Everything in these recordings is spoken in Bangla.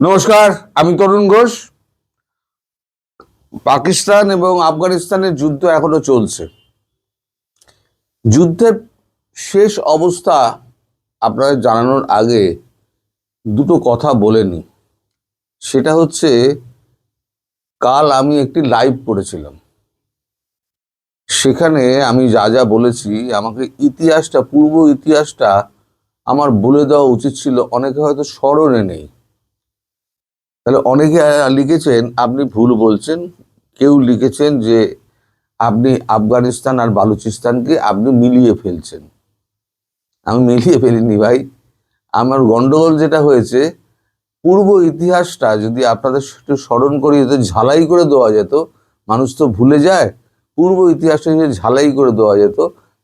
নমস্কার, আমি তরুণ ঘোষ। পাকিস্তান এবং আফগানিস্তানের যুদ্ধ এখনো চলছে। যুদ্ধের শেষ অবস্থা আপনাদের জানানোর আগে দুটো কথা বলে নিই। সেটা হচ্ছে, কাল আমি একটি লাইভ করেছিলাম। সেখানে আমি যা যা বলেছি, আমাকে পূর্ব ইতিহাসটা আমার বলে দেওয়া উচিত ছিল। অনেকে হয়তো স্মরণে নেই। তাহলে অনেকে লিখেছেন আপনি ভুল বলছেন, কেউ লিখেছেন যে আপনি আফগানিস্তান আর বালুচিস্তানকে আপনি মিলিয়ে ফেলছেন। আমি মিলিয়ে ফেলিনি ভাই। আমার গন্ডগোল যেটা হয়েছে, পূর্ব ইতিহাসটা যদি আপনাদের একটু স্মরণ করি, যদি ঝালাই করে দেওয়া যেত, মানুষ তো ভুলে যায়, পূর্ব ইতিহাসটা যদি ঝালাই করে দেওয়া যেত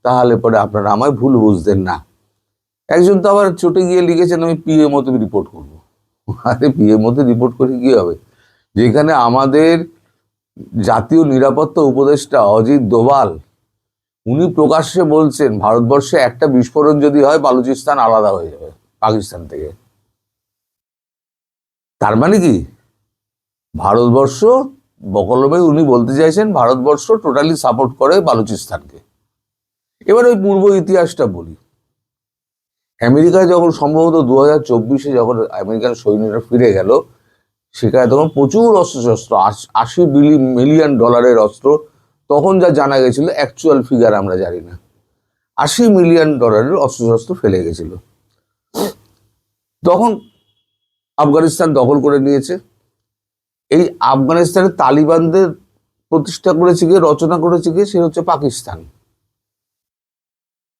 তাহলে পরে আপনারা আমায় ভুল বুঝতেন না। একজন তো আবার চটে গিয়ে লিখেছেন আমি পিএম মতো রিপোর্ট করবো। আরে পিএম মতো রিপোর্ট করে কি হবে, যেখানে আমাদের জাতীয় নিরাপত্তা উপদেষ্টা অজিত দোভাল উনি প্রকাশ্যে বলছেন ভারতবর্ষে একটা বিস্ফোরণ যদি হয় বালুচিস্তান আলাদা হয়ে যাবে পাকিস্তান থেকে। তার মানে কি ভারতবর্ষ বকলমে উনি বলতে চাইছেন ভারতবর্ষ টোটালি সাপোর্ট করে বালুচিস্তানকে। এবার ওই পূর্ব ইতিহাসটা বলি। আমেরিকায় যখন সম্ভবত 2024-এ যখন আমেরিকান সৈন্যরা ফিরে গেল, সেখানে তখন প্রচুর অস্ত্রশস্ত্র, $80 মিলিয়ন অস্ত্র। তখন যা জানা গেছিল, অ্যাকচুয়াল ফিগার আমরা জানি না, $80 মিলিয়ন অস্ত্রশস্ত্র ফেলে গেছিল। তখন আফগানিস্তান দখল করে নিয়েছে। এই আফগানিস্তানের তালিবানদের প্রতিষ্ঠা করেছে গিয়ে, রচনা করেছে গিয়ে, সে হচ্ছে পাকিস্তান,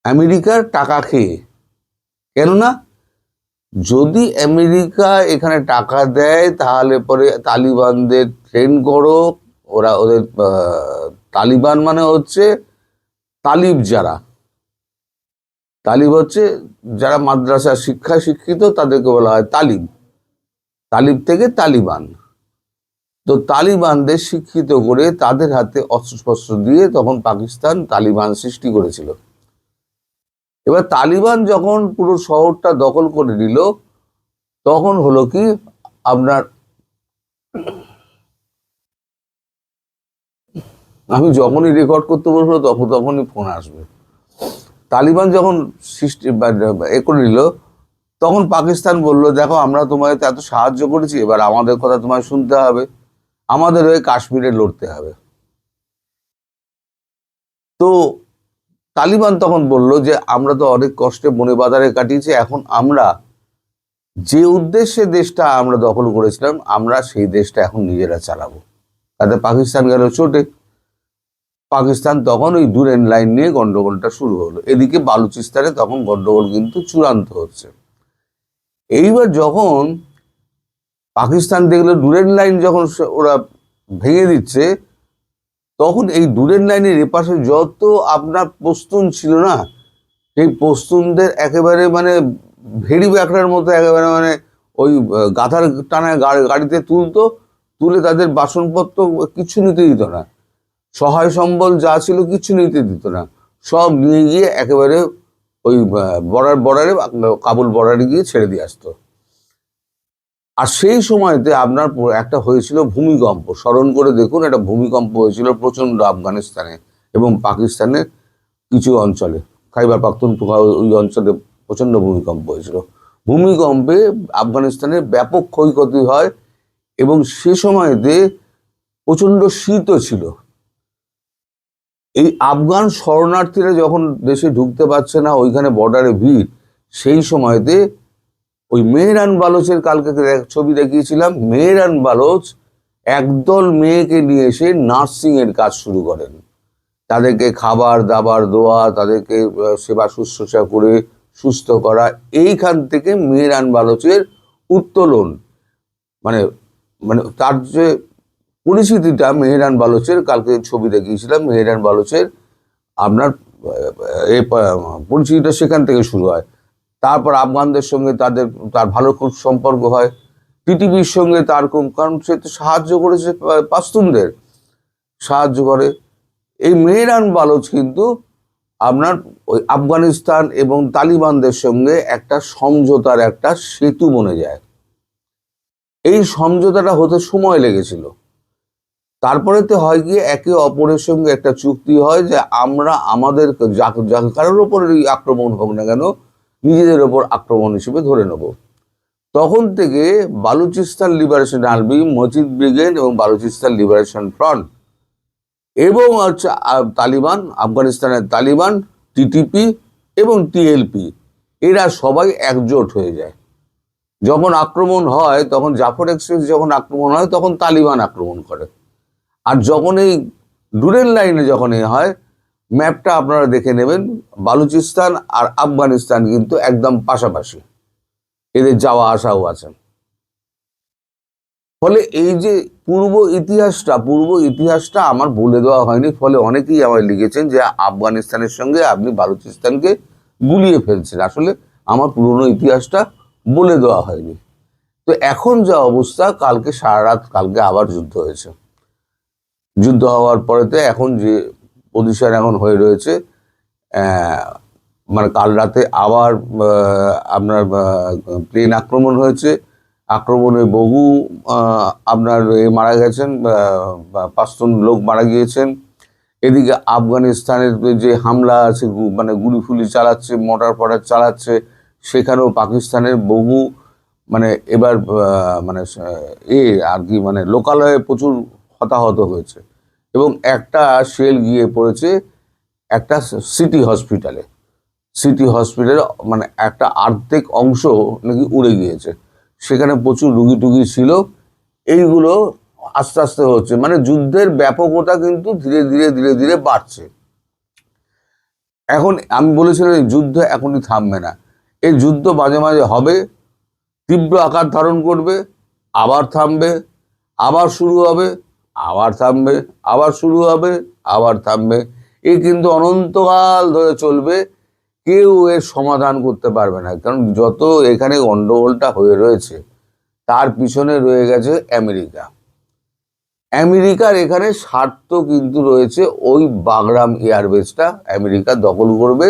আমেরিকার টাকা খেয়ে। কেননা যদি আমেরিকা এখানে টাকা দেয় তাহলে পরে তালিবানদের ট্রেন করো। ওরা ওদের তালিবান মানে হচ্ছে তালিব, যারা তালিব হচ্ছে যারা মাদ্রাসা শিক্ষায় শিক্ষিত তাদেরকে বলা হয় তালিব। তালিব থেকে তালিবান। তো তালিবানদের শিক্ষিত করে তাদের হাতে অস্ত্রশস্ত্র দিয়ে তখন পাকিস্তান তালিবান সৃষ্টি করেছিল। এবার তালিবান যখন পুরো শহরটা দখল করে নিল, তখন হলো কি আপনার, আমি যখনই রেকর্ড করতে বসবো তখনই ফোন আসবে। তালিবান যখন সৃষ্টি করে নিল, তখন পাকিস্তান বলল দেখো আমরা তোমায় এত সাহায্য করেছি, এবার আমাদের কথা তোমায় শুনতে হবে, আমাদের হয়ে কাশ্মীরে লড়তে হবে। তো তালিবান তখন বলল যে আমরা তো অনেক কষ্টে বনে বাজারে কাটিয়েছি, এখন আমরা যে উদ্দেশ্যে দেশটা আমরা দখল করেছিলাম আমরা সেই দেশটা এখন নিজেরা চালাবো। তাতে পাকিস্তান গেল চোটে। পাকিস্তান তখন ওই ডুরেন্ট লাইন নিয়ে গন্ডগোলটা শুরু হলো। এদিকে বালুচিস্তানে তখন গন্ডগোল কিন্তু চূড়ান্ত হচ্ছে। এইবার যখন পাকিস্তান দেখলো ডুরেন্ট লাইন যখন ওরা ভেঙে দিচ্ছে, তখন এই ডুরেন্ট লাইনের এপাশে যত আপনার পশতুন ছিল না, সেই পশতুনদের একেবারে মানে ভেড়ি ব্যাকড়ার মতো একেবারে মানে ওই গাধার টানায় গাড়িতে তুলতো, তুলে তাদের বাসনপত্র কিছু নিতে দিত না, সহায় সম্বল যা ছিল কিছু নিতে দিত না, সব নিয়ে গিয়ে একেবারে ওই বর্ডারে কাবুল বর্ডারে গিয়ে ছেড়ে দিয়ে আসতো। আর সেই সময়তে আপনার একটা হয়েছিল ভূমিকম্প, স্মরণ করে দেখুন, একটা ভূমিকম্প হয়েছিল প্রচন্ড আফগানিস্তানে এবং পাকিস্তানের কিছু অঞ্চলে, খাইবার পাখতুনখোয়া ওই অঞ্চলে প্রচন্ড ভূমিকম্প হয়েছিল। ভূমিকম্পে আফগানিস্তানের ব্যাপক ক্ষয়ক্ষতি হয় এবং সে সময়তে প্রচন্ড শীতও ছিল। এই আফগান শরণার্থীরা যখন দেশে ঢুকতে পারছে না, ওইখানে বর্ডারে ভিড়, সেই সময়তে ওই মেহরান বালোচের কালকে ছবি দেখিয়েছিলাম, মেহরান বালোচ একদল মেয়েকে নিয়ে এসে নার্সিং এর কাজ শুরু করেন। তাদেরকে খাবার দাবার দেওয়া, তাদেরকে সেবা শুশ্রূষা করে সুস্থ করা। এইখান থেকে মেহরান বালোচের উত্তোলন, মানে মানে তার যে পরিচিতিটা মেহরান বালোচের, কালকে ছবি দেখিয়েছিলাম, মেহরান বালোচের আপনার পরিচিতিটা সেখান থেকে শুরু হয়। তারপর আফগানদের সঙ্গে তার ভালো খুব সম্পর্ক হয়। টিটিপির সঙ্গে তার কারণ সে তো সাহায্য করেছে, পাশতুনদের সাহায্য করে। এই মেহরান বালোচ কিন্তু আপনার ওই আফগানিস্তান এবং তালিবানদের সঙ্গে একটা সমঝোতার একটা সেতু বনে যায়। এই সমঝোতাটা হতে সময় লেগেছিল। তারপরেতে হয় গিয়ে একে অপরের সঙ্গে একটা চুক্তি হয় যে আমরা আমাদের কারোর ওপর আক্রমণ হোক না কেন নিজেদের ওপর আক্রমণ হিসেবে ধরে নেব। তখন থেকে Balochistan liberation army, Majid brigade এবং বালুচিস্তান লিবারেশন ফ্রন্ট এবং হচ্ছে তালিবান, আফগানিস্তানের তালিবান, টিটিপি এবং টিএলপি, এরা সবাই একজোট হয়ে যায়। যখন আক্রমণ হয়, তখন জাফর এক্সপ্রেস যখন আক্রমণ হয় তখন তালিবান আক্রমণ করে। আর যখন এই ডুরেল লাইনে যখন হয়, ম্যাপটা আপনারা দেখে নেবেন, বালুচিস্তান আর আফগানিস্তান কিন্তু একদম পাশাপাশি, এদের যাওয়া আসাও আছে। ফলে এই যে পূর্ব ইতিহাসটা আমার বলে দেওয়া হয়নি, ফলে অনেকেই আমায় লিখেছেন যে আফগানিস্তানের সঙ্গে আপনি বালুচিস্তানকে গুলিয়ে ফেলছেন। আসলে আমার পুরনো ইতিহাসটা বলে দেওয়া হয়নি। তো এখন যা অবস্থা, কালকে সারা রাত, কালকে আবার যুদ্ধ হয়েছে। যুদ্ধ হওয়ার পরেতে এখন যে পজিশন এখন হয়ে রয়েছে, মানে কাল রাতে আবার আপনার প্লেন আক্রমণ হয়েছে। আক্রমণে বহু আপনার মারা গেছেন, 5 জন লোক মারা গিয়েছেন। এদিকে আফগানিস্তানের যে হামলা আছে, মানে গুলি ফুলি চালাচ্ছে, মর্টার ফটার চালাচ্ছে, সেখানেও পাকিস্তানের বহু মানে এবার মানে আর কি মানে লোকালয়ে প্রচুর হতাহত হয়েছে। এবং একটা শেল গিয়ে পড়েছে একটা সিটি হসপিটালে মানে একটা অর্ধেক অংশ নাকি উড়ে গিয়েছে। সেখানে প্রচুর রুগী টুগী ছিল। এইগুলো আস্তে আস্তে হচ্ছে, মানে যুদ্ধের ব্যাপকতা কিন্তু ধীরে ধীরে ধীরে ধীরে বাড়ছে। এখন আমি বলেছিলাম এই যুদ্ধ এখনই থামবে না, এই যুদ্ধ মাঝে মাঝে হবে, তীব্র আকার ধারণ করবে, আবার থামবে, আবার শুরু হবে, আবার থামবে, আবার শুরু হবে, আবার থামবে। এই কিন্তু অনন্তকাল ধরে চলবে, কেউ এর সমাধান করতে পারবে না। কারণ যত এখানে গন্ডগোলটা হয়ে রয়েছে, তার পিছনে রয়ে গেছে আমেরিকার এখানে স্বার্থ কিন্তু রয়েছে। ওই বাগরাম এয়ারবেসটা আমেরিকা দখল করবে,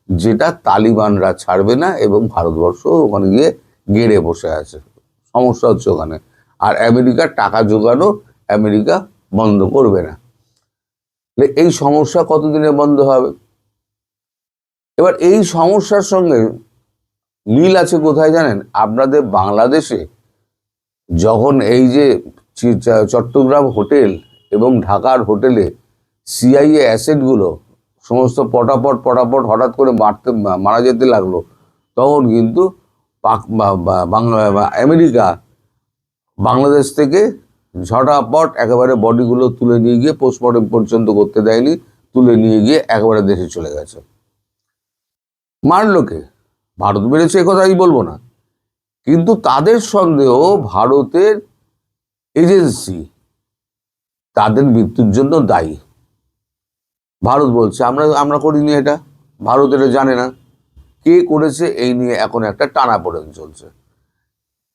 যেটা তালিবানরা ছাড়বে না, এবং ভারতবর্ষ ওখানে গিয়ে গেড়ে বসে আছে। সমস্যা হচ্ছে ওখানে। আর আমেরিকার টাকা জোগানো আমেরিকা বন্ধ করবে না। এই সমস্যা কতদিনে বন্ধ হবে? এবার এই সমস্যার সঙ্গে মিল আছে কোথায় জানেন? আপনাদের বাংলাদেশে যখন এই যে চট্টগ্রাম হোটেল এবং ঢাকার হোটেলে সিআইএ অ্যাসেটগুলো সমস্ত পটাপট হঠাৎ করে মারা যেতে লাগলো, তখন কিন্তু আমেরিকা বাংলাদেশ থেকে ঝটাপট একেবারে বডিগুলো তুলে নিয়ে গিয়ে পোস্টমর্টম পর্যন্ত করতে দেয়নি, তুলে নিয়ে গিয়ে একেবারে দেশে চলে গেছে। মারলোকে ভারত মেরেছে, এ কথা আমি বলবো না, কিন্তু তাদের সন্দেহ ভারতের এজেন্সি তাদের মৃত্যুর জন্য দায়ী। ভারত বলছে আমরা করিনি, এটা ভারত এটা জানে না। কে করেছে এই নিয়ে এখন একটা টানাপোড়েন চলছে।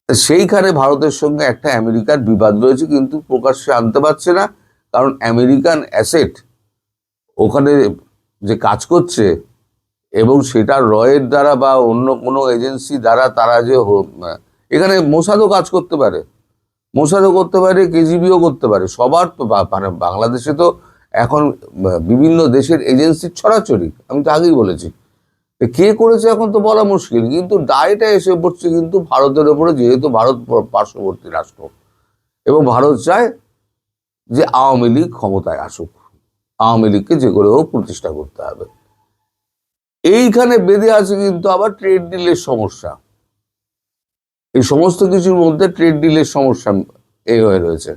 সেইখানে ভারতের সঙ্গে একটা আমেরিকার বিবাদ রয়েছে, কিন্তু প্রকাশ্যে আনতে পারছে না, কারণ আমেরিকান অ্যাসেট ওখানে যে কাজ করছে, এবং সেটা রয়ের দ্বারা বা অন্য কোনো এজেন্সি দ্বারা তারা যে এখানে মোসাদও কাজ করতে পারে, কেজিবিও করতে পারে। সবার তো মানে বাংলাদেশে তো এখন বিভিন্ন দেশের এজেন্সির ছড়াছড়ি, আমি তো আগেই বলেছি। কে করেছে এখন তো বলা মুশকিল, কিন্তু দায়টা এসে পড়ছে কিন্তু ভারতের ওপরে, যেহেতু ভারত পার্শ্ববর্তী রাষ্ট্র এবং ভারত চায় যে আওয়ামী লীগ ক্ষমতায় আসুক, আওয়ামী লীগকে যে করে হোক প্রতিষ্ঠা করতে হবে। এইখানে বেঁধে আছে কিন্তু আবার ট্রেড ডিলের সমস্যা। এই সমস্ত কিছুর মধ্যে ট্রেড ডিলের সমস্যা এই হয়ে রয়েছে।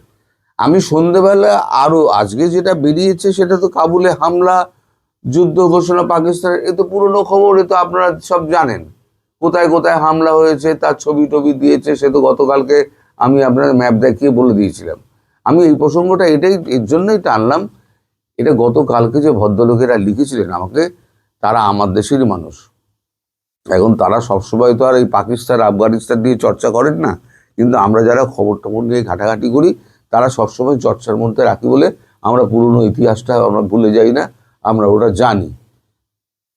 আমি সন্ধ্যেবেলা আরো আজকে যেটা বেরিয়েছে, সেটা তো কাবুলে হামলা, যুদ্ধ ঘোষণা পাকিস্তানের, এ তো পুরনো খবর, এ তো আপনারা সব জানেন। কোথায় কোথায় হামলা হয়েছে তার ছবি টবি দিয়েছে, সে তো গতকালকে আমি আপনার ম্যাপ দেখিয়ে বলে দিয়েছিলাম। আমি এই প্রসঙ্গটা এর জন্যই টানলাম, এটা গতকালকে যে ভদ্রলোকেরা লিখেছিলেন আমাকে, তারা আমার দেশেরই মানুষ। এখন তারা সবসময় তো আর এই পাকিস্তান আফগানিস্তান নিয়ে চর্চা করেন না, কিন্তু আমরা যারা খবর টবর নিয়ে ঘাটাঘাটি করি, তারা সবসময় চর্চার মধ্যে রাখি বলে আমরা পুরনো ইতিহাসটা আমরা ভুলে যাই না, আমরা ওটা জানি।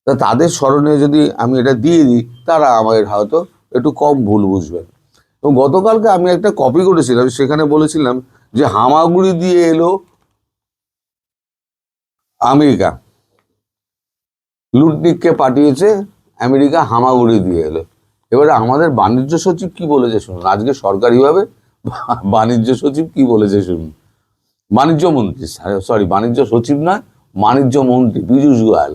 তা তাদের স্মরণে যদি আমি এটা দিয়ে দিই, তারা আমাদের হয়তো একটু কম ভুল বুঝবেন। তো গতকালকে আমি একটা কপি করেছিলাম, সেখানে বলেছিলাম যে হামাগুড়ি দিয়ে এলো আমেরিকা, লুটনিককে পাঠিয়েছে আমেরিকা, হামাগুড়ি দিয়ে এলো। এবারে আমাদের বাণিজ্য সচিব কি বলেছে শুনুন, আজকে সরকারিভাবে বাণিজ্য সচিব কি বলেছে শুনুন। বাণিজ্য মন্ত্রী, সরি বাণিজ্য সচিব নয়, বাণিজ্য মন্ত্রী পীযূষ গোয়াল।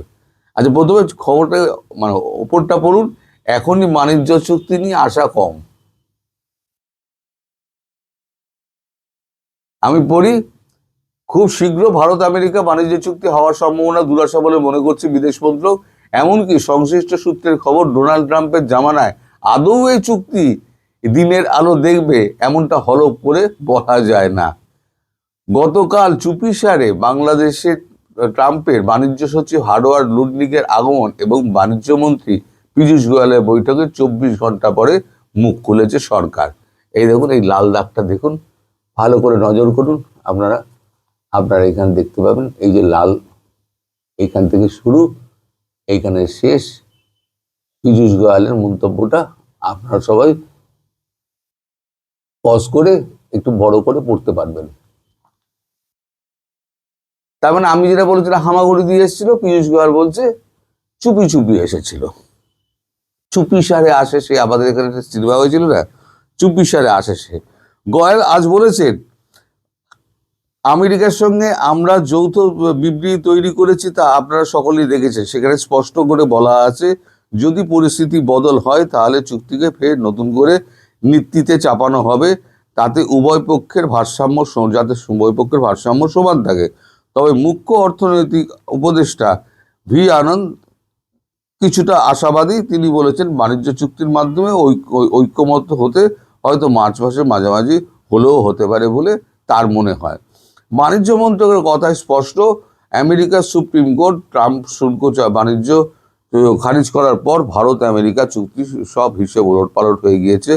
আচ্ছা প্রথমে খবরটা মানে ওপরটা পড়ুন, এখনই বাণিজ্য চুক্তি নিয়ে আশা কম। আমি পড়ি, খুব শীঘ্র ভারত আমেরিকা বাণিজ্য চুক্তি হওয়ার সম্ভাবনা দুরাশা বলে মনে করছে বিদেশ মন্ত্রক। এমনকি সংশ্লিষ্ট সূত্রের খবর, ডোনাল্ড ট্রাম্পের জামানায় আদৌ এই চুক্তি দিনের আলো দেখবে এমনটা হলফ করে বলা যায় না। গতকাল চুপিসারে বাংলাদেশের ট্রাম্পের বাণিজ্য সচিব হার্ভার্ড লুটনিকের আগমন এবং বাণিজ্য মন্ত্রী পীযূষ গোয়ালের বৈঠকে 24 ঘন্টা পরে মুখ খুলেছে সরকার। এই দেখুন, এই লাল দাগটা দেখুন, ভালো করে নজর করুন আপনারা। আপনারা এখানে দেখতে পাবেন, এই যে লাল, এইখান থেকে শুরু, এইখানে শেষ, পীযূষ গোয়ালের মন্তব্যটা আপনারা সবাই পজ করে একটু বড় করে পড়তে পারবেন। তার মানে আমি যেটা বলেছিলাম হামাগুড়ি দিয়ে এসেছিল, পীযূষ গোয়াল বলছে চুপি চুপি এসেছিল। চুপি সারে আসে সে, আমাদের এখানে সিনেমা হয়েছিল না, চুপি সারে আসে সে। গোয়াল আজ বলেছেন, আমেরিকার সঙ্গে আমরা যৌথ বিবৃতি তৈরি করেছি, তা আপনারা সকলেই দেখেছেন। সেখানে স্পষ্ট করে বলা আছে, যদি পরিস্থিতি বদল হয় তাহলে চুক্তিকে ফের নতুন করে নীতিতে চাপানো হবে, তাতে উভয় পক্ষের ভারসাম্য, যাতে উভয় পক্ষের ভারসাম্য সমান থাকে। তবে মুখ্য অর্থনৈতিক উপদেষ্টা ভি আনন্দ কিছুটা আশাবাদী। তিনি বলেছেন, বাণিজ্য চুক্তির মাধ্যমে ঐক্যমত্য হতে হয়তো মার্চ মাসের মাঝামাঝি হলেও হতে পারে বলে তার মনে হয়। বাণিজ্য মন্ত্রকের কথায় স্পষ্ট, আমেরিকার সুপ্রিম কোর্ট ট্রাম্প শুল্ক বাণিজ্য খারিজ করার পর ভারত আমেরিকা চুক্তি সব হিসেব ওলটপালট হয়ে গিয়েছে।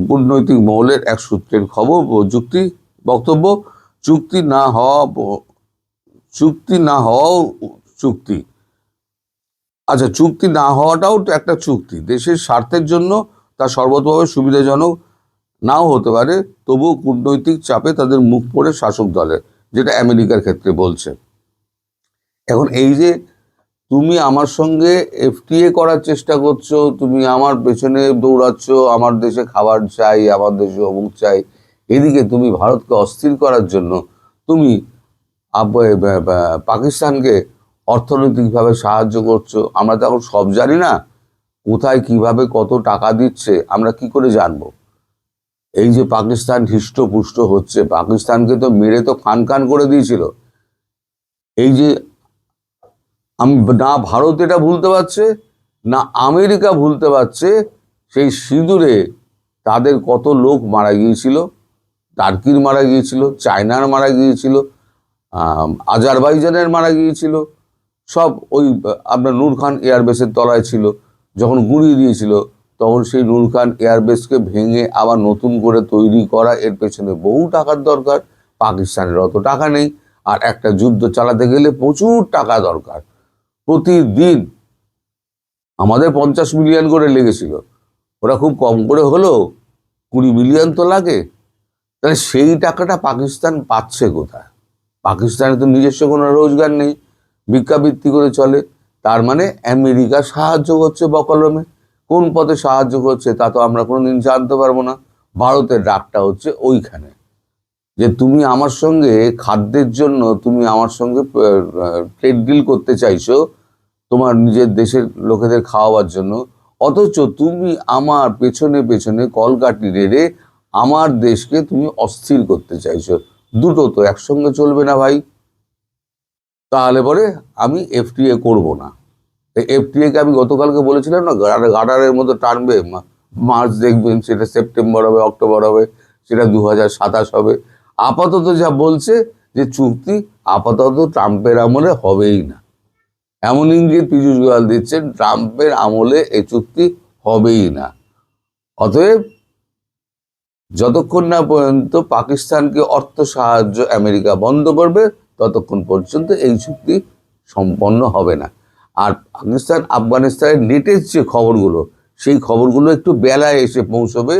কূটনৈতিক মহলের এক সূত্রের খবর, বক্তব্য, চুক্তি না হওয়াও চুক্তি। আচ্ছা, চুক্তি না হওয়াটাও একটা চুক্তি, দেশের স্বার্থের জন্য তা সর্বতভাবে সুবিধাজনক নাও হতে পারে, তবুও কূটনৈতিক চাপে তাদের মুখ পড়ে শাসক দলের, যেটা আমেরিকার ক্ষেত্রে বলছে। এখন এই যে তুমি আমার সঙ্গে এফটিএ করার চেষ্টা করছো, তুমি আমার পেছনে দৌড়াচ্ছ, আমার দেশে খাবার চাই, আমার দেশে অমুক চাই, এদিকে তুমি ভারতকে অস্থির করার জন্য তুমি পাকিস্তানকে অর্থনৈতিকভাবে সাহায্য করছো। আমরা তো এখন সব জানি না, কোথায় কিভাবে কত টাকা দিচ্ছে আমরা কি করে জানবো? এই যে পাকিস্তান হৃষ্টপুষ্ট হচ্ছে, পাকিস্তানকে তো মেরে তো খান খান করে দিয়েছিল। এই যে না ভারত এটা ভুলতে পারছে, না আমেরিকা ভুলতে পারছে, সেই সিঁদুরে তাদের কত লোক মারা গিয়েছিল, টার্কির মারা গিয়েছিল, চায়নার মারা গিয়েছিল, আজারবাইজানের মারা গিয়েছিল, সব ওই আপনার নূর খান এয়ারবেসের তলায় ছিল। যখন গুঁড়িয়ে দিয়েছিল তখন সেই নূর খান এয়ারবেসকে ভেঙে আবার নতুন করে তৈরি করা, এর পেছনে বহু টাকার দরকার। পাকিস্তানের অত টাকা নেই, আর একটা যুদ্ধ চালাতে গেলে প্রচুর টাকা দরকার। প্রতিদিন আমাদের 50 মিলিয়ন করে লেগেছিল, ওরা খুব কম করে হলো 20 মিলিয়ন তো লাগে। তাহলে সেই টাকাটা পাকিস্তান পাচ্ছে কোথায়? পাকিস্তানের তো নিজস্ব কোনো রোজগার নেই, ভিক্ষাবৃত্তি করে চলে। তার মানে আমেরিকা সাহায্য করছে বকলমে। কোন পথে সাহায্য করছে তা তো আমরা কোনোদিন জানতে পারবো না। ভারতের রাগটা হচ্ছে ওইখানে, যে তুমি আমার সঙ্গে খাদ্যের জন্য, তুমি আমার সঙ্গে ট্রেড ডিল করতে চাইছো তোমার নিজের দেশের লোকেদের খাওয়াবার জন্য, অথচ তুমি আমার পেছনে পেছনে কলকাঠি রেড়ে আমার দেশকে তুমি অস্থির করতে চাইছো। দুটো তো একসঙ্গে চলবে না ভাই। তাহলে পরে আমি এফটিএ করব না। এফটিএ কে আমি গতকালকে বলেছিলাম না, গাডারের মতো টানবে, মার্চ দেখবেন সেটা সেপ্টেম্বর হবে, অক্টোবর হবে, সেটা 2027 হবে। আপাতত যা বলছে যে চুক্তি আপাতত ট্রাম্পের আমলে হবেই না, এমন ইঙ্গিত পীযূষ গোয়াল দিচ্ছেন, ট্রাম্পের আমলে এই চুক্তি হবেই না। অতএব যতক্ষণ না পর্যন্ত পাকিস্তানকে অর্থ সাহায্য আমেরিকা বন্ধ করবে, ততক্ষণ পর্যন্ত এই চুক্তি সম্পন্ন হবে না। আর পাকিস্তান আফগানিস্তানের লেটেস্ট যে খবরগুলো, সেই খবরগুলো একটু বেলায় এসে পৌঁছবে।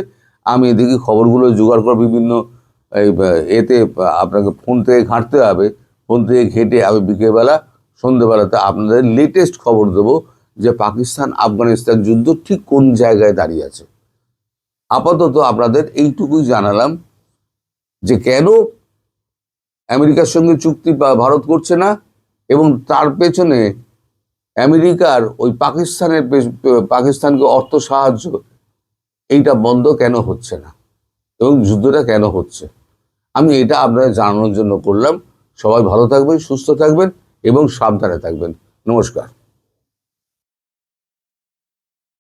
আমি এদিকে খবরগুলো জোগাড় করে বিভিন্ন এতে আপনাকে ফোন থেকে ঘাঁটতে হবে, ফোন থেকে ঘেঁটে আমি বিকেলবেলা সন্ধ্যেবেলাতে আপনাদের লেটেস্ট খবর দেবো যে পাকিস্তান আফগানিস্তান যুদ্ধ ঠিক কোন জায়গায় দাঁড়িয়ে আছে। আপাতত আপনাদের এইটুকুই জানালাম যে কেন আমেরিকার সঙ্গে চুক্তি ভারত করছে না, এবং তার পেছনে আমেরিকার ওই পাকিস্তানকে অর্থ সাহায্য এইটা বন্ধ কেন হচ্ছে না, এবং যুদ্ধটা কেন হচ্ছে। আমি এটা আপনাদের জানানোর জন্য করলাম। সবাই ভালো থাকবেন, সুস্থ থাকবেন এবং সাবধানে থাকবেন। নমস্কার।